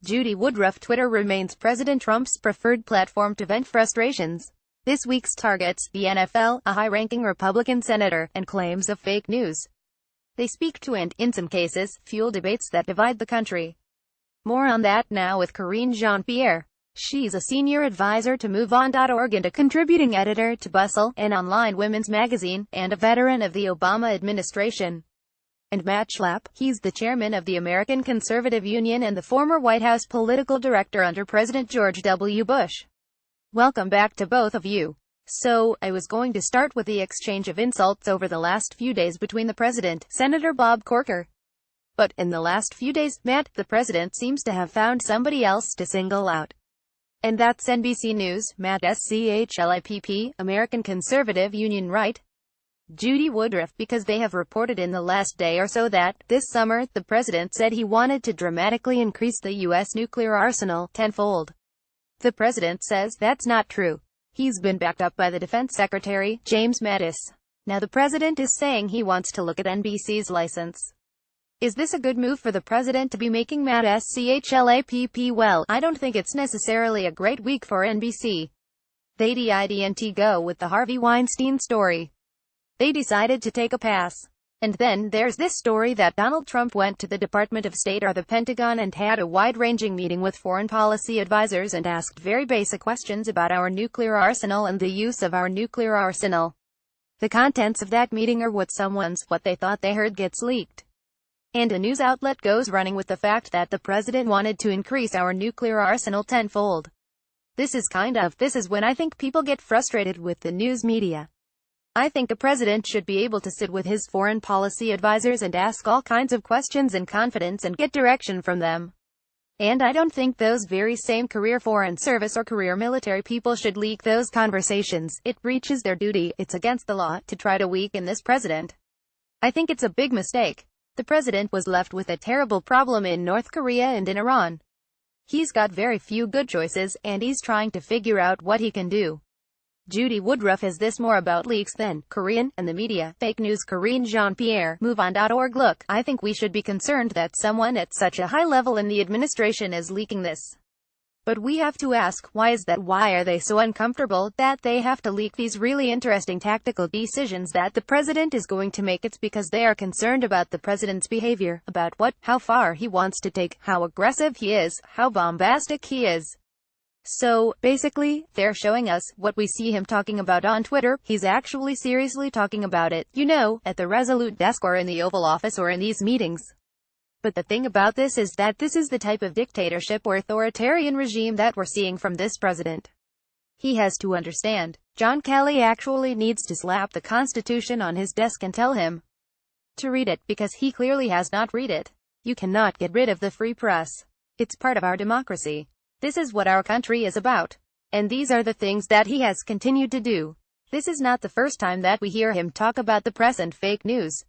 Judy Woodruff. Twitter remains President Trump's preferred platform to vent frustrations. This week's targets the NFL, a high-ranking Republican senator, and claims of fake news. They speak to and, in some cases, fuel debates that divide the country. More on that now with Karine Jean-Pierre. She's a senior advisor to MoveOn.org and a contributing editor to Bustle, an online women's magazine, and a veteran of the Obama administration. And Matt Schlapp, he's the chairman of the American Conservative Union and the former White House political director under President George W. Bush. Welcome back to both of you. So, I was going to start with the exchange of insults over the last few days between the president, Senator Bob Corker. But, in the last few days, Matt, the president seems to have found somebody else to single out. And that's NBC News, Matt Schlapp, American Conservative Union, right? Judy Woodruff, because they have reported in the last day or so that, this summer, the president said he wanted to dramatically increase the U.S. nuclear arsenal tenfold. The president says that's not true. He's been backed up by the Defense Secretary, James Mattis. Now the president is saying he wants to look at NBC's license. Is this a good move for the president to be making Matt Schlapp? Well, I don't think it's necessarily a great week for NBC. They didn't go with the Harvey Weinstein story. They decided to take a pass. And then there's this story that Donald Trump went to the Department of State or the Pentagon and had a wide-ranging meeting with foreign policy advisors and asked very basic questions about our nuclear arsenal and the use of our nuclear arsenal. The contents of that meeting are what they thought they heard gets leaked. And a news outlet goes running with the fact that the president wanted to increase our nuclear arsenal tenfold. This is when I think people get frustrated with the news media. I think a president should be able to sit with his foreign policy advisors and ask all kinds of questions in confidence and get direction from them. And I don't think those very same career foreign service or career military people should leak those conversations. It breaches their duty, it's against the law, to try to weaken this president. I think it's a big mistake. The president was left with a terrible problem in North Korea and in Iran. He's got very few good choices, and he's trying to figure out what he can do. Judy Woodruff has this more about leaks than Korean and the media. Fake news. Karine Jean-Pierre, MoveOn.org. Look, I think we should be concerned that someone at such a high level in the administration is leaking this. But we have to ask, why is that? Why are they so uncomfortable that they have to leak these really interesting tactical decisions that the president is going to make? It's because they are concerned about the president's behavior, about how far he wants to take, how aggressive he is, how bombastic he is. So, basically, they're showing us what we see him talking about on Twitter. He's actually seriously talking about it, at the Resolute desk or in the Oval Office or in these meetings. But the thing about this is that this is the type of dictatorship or authoritarian regime that we're seeing from this president. He has to understand. John Kelly actually needs to slap the Constitution on his desk and tell him to read it, because he clearly has not read it. You cannot get rid of the free press. It's part of our democracy. This is what our country is about. And these are the things that he has continued to do. This is not the first time that we hear him talk about the press and fake news.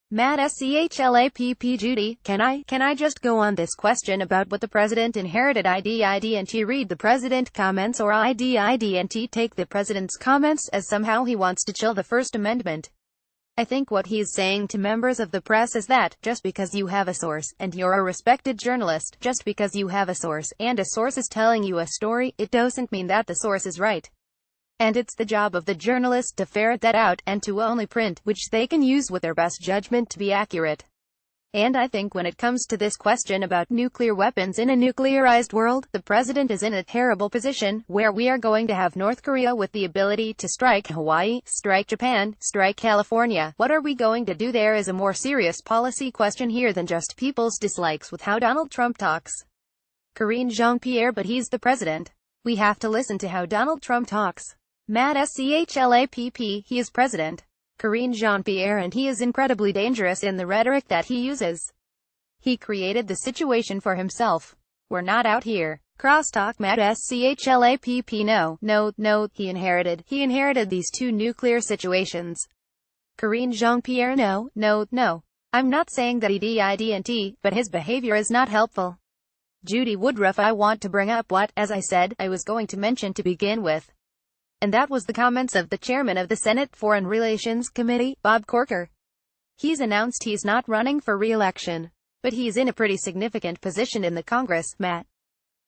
Matt Schlapp. Judy, can I just go on this question about what the president inherited? Didn't read the president comments, or didn't take the president's comments as somehow he wants to chill the First Amendment? I think what he's saying to members of the press is that, just because you have a source, and you're a respected journalist, just because you have a source, and a source is telling you a story, it doesn't mean that the source is right. And it's the job of the journalist to ferret that out, and to only print, which they can use with their best judgment to be accurate. And I think when it comes to this question about nuclear weapons in a nuclearized world, the president is in a terrible position, where we are going to have North Korea with the ability to strike Hawaii, strike Japan, strike California. What are we going to do? There is a more serious policy question here than just people's dislikes with how Donald Trump talks. Karine Jean-Pierre, but he's the president. We have to listen to how Donald Trump talks. Matt Schlapp, he is president. Karine Jean-Pierre, and he is incredibly dangerous in the rhetoric that he uses. He created the situation for himself. We're not out here crosstalk. Matt Schlapp, no, he inherited these two nuclear situations. Karine Jean-Pierre, no. I'm not saying that he didn't, but his behavior is not helpful. Judy Woodruff, I want to bring up what, as I said, I was going to mention to begin with. And that was the comments of the chairman of the Senate Foreign Relations Committee, Bob Corker. He's announced he's not running for re-election. But he's in a pretty significant position in the Congress, Matt.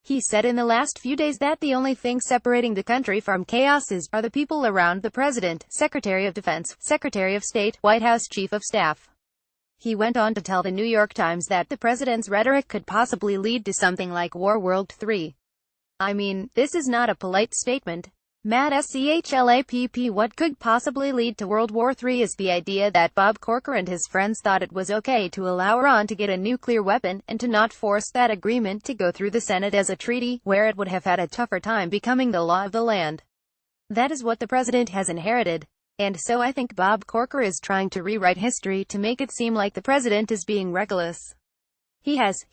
He said in the last few days that the only thing separating the country from chaos are the people around the president, Secretary of Defense, Secretary of State, White House Chief of Staff. He went on to tell the New York Times that the president's rhetoric could possibly lead to something like World War III. I mean, this is not a polite statement. Mad SCHLAPP. What could possibly lead to World War III is the idea that Bob Corker and his friends thought it was okay to allow Iran to get a nuclear weapon, and to not force that agreement to go through the Senate as a treaty, where it would have had a tougher time becoming the law of the land. That is what the president has inherited. And so I think Bob Corker is trying to rewrite history to make it seem like the president is being reckless. He has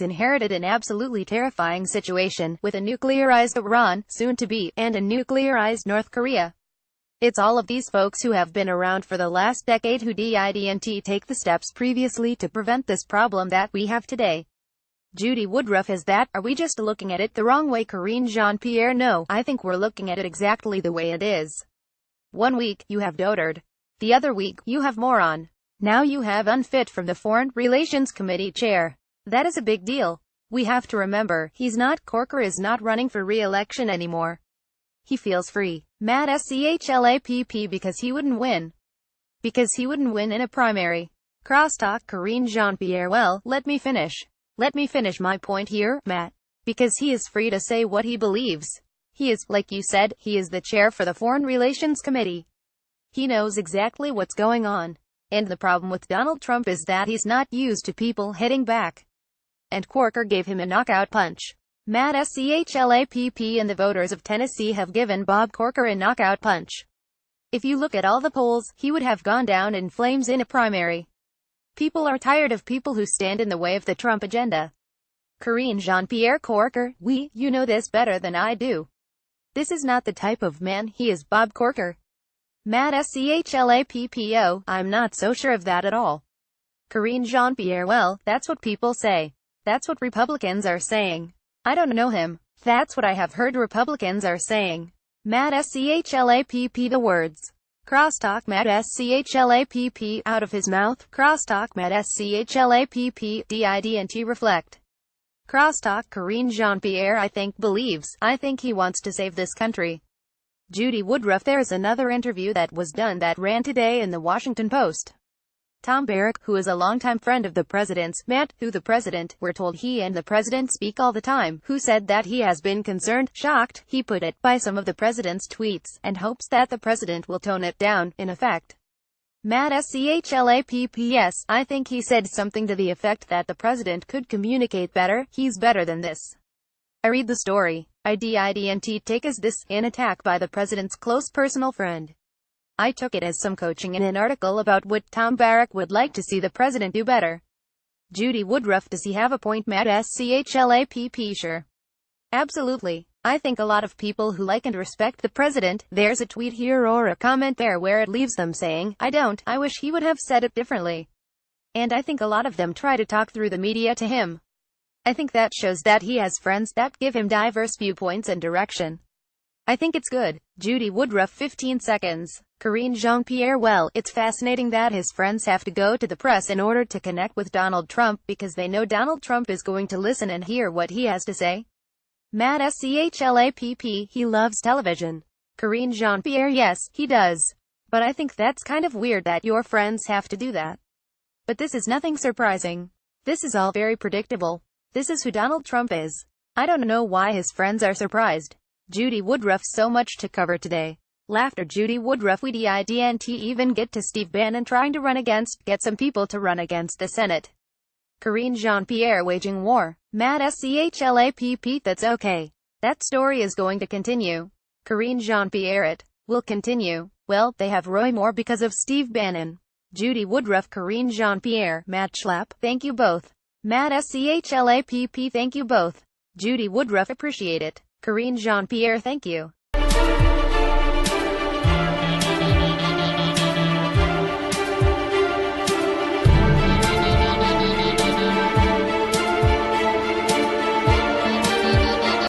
inherited an absolutely terrifying situation, with a nuclearized Iran, soon to be, and a nuclearized North Korea. It's all of these folks who have been around for the last decade who didn't take the steps previously to prevent this problem that we have today. Judy Woodruff is that. Are we just looking at it the wrong way? Karine Jean-Pierre. No, I think we're looking at it exactly the way it is. 1 week, you have dotard. The other week, you have moron. Now you have unfit from the Foreign Relations Committee chair. That is a big deal. We have to remember, Corker is not running for re-election anymore. He feels free. Mad SCHLAPP because he wouldn't win. Because he wouldn't win in a primary. Crosstalk. Karine Jean-Pierre. Well, let me finish my point here, Matt. Because he is free to say what he believes. He is, like you said, he is the chair for the Foreign Relations Committee. He knows exactly what's going on. And the problem with Donald Trump is that he's not used to people hitting back. And Corker gave him a knockout punch. Mad SCHLAPP. And the voters of Tennessee have given Bob Corker a knockout punch. If you look at all the polls, he would have gone down in flames in a primary. People are tired of people who stand in the way of the Trump agenda. Karine Jean-Pierre. Corker, you know this better than I do. This is not the type of man he is. Bob Corker. Mad SCHLAPP. I'm not so sure of that at all. Karine Jean-Pierre. Well, that's what people say. That's what Republicans are saying. I don't know him. That's what I have heard Republicans are saying. Mad SCHLAPP. The words. Crosstalk. Mad SCHLAPP. Out of his mouth. Crosstalk. Mad SCHLAPP. Didn't reflect. Crosstalk. Karine Jean-Pierre. I think he wants to save this country. Judy Woodruff. There's another interview that was done that ran today in the Washington Post. Tom Barrack, who is a longtime friend of the president's, Matt, who the president, we're told he and the president speak all the time, who said that he has been concerned, shocked, he put it, by some of the president's tweets, and hopes that the president will tone it down, in effect. Mad SCHLAPP. Yes, I think he said something to the effect that the president could communicate better, he's better than this. I read the story. I didn't take as this, an attack by the president's close personal friend. I took it as some coaching in an article about what Tom Barrack would like to see the president do better. Judy Woodruff. Does he have a point? Mad SCHLAPP. Sure. Absolutely. I think a lot of people who like and respect the president, there's a tweet here or a comment there where it leaves them saying, I wish he would have said it differently. And I think a lot of them try to talk through the media to him. I think that shows that he has friends that give him diverse viewpoints and direction. I think it's good. Judy Woodruff. 15 seconds. Karine Jean-Pierre. Well, it's fascinating that his friends have to go to the press in order to connect with Donald Trump because they know Donald Trump is going to listen and hear what he has to say. Mad SCHLAPP. He loves television. Karine Jean-Pierre. Yes, he does. But I think that's kind of weird that your friends have to do that. But this is nothing surprising. This is all very predictable. This is who Donald Trump is. I don't know why his friends are surprised. Judy Woodruff. So much to cover today. Laughter. Judy Woodruff. We didn't even get to Steve Bannon trying to get some people to run against the Senate. Karine Jean-Pierre. Waging war. Mad SCHLAPP. That's okay. That story is going to continue. Karine Jean-Pierre. It will continue. Well, they have Roy Moore because of Steve Bannon. Judy Woodruff. Karine Jean-Pierre. Matt Schlapp. Thank you both. Mad SCHLAPP. Thank you both. Judy Woodruff. Appreciate it. Karine Jean-Pierre. Thank you.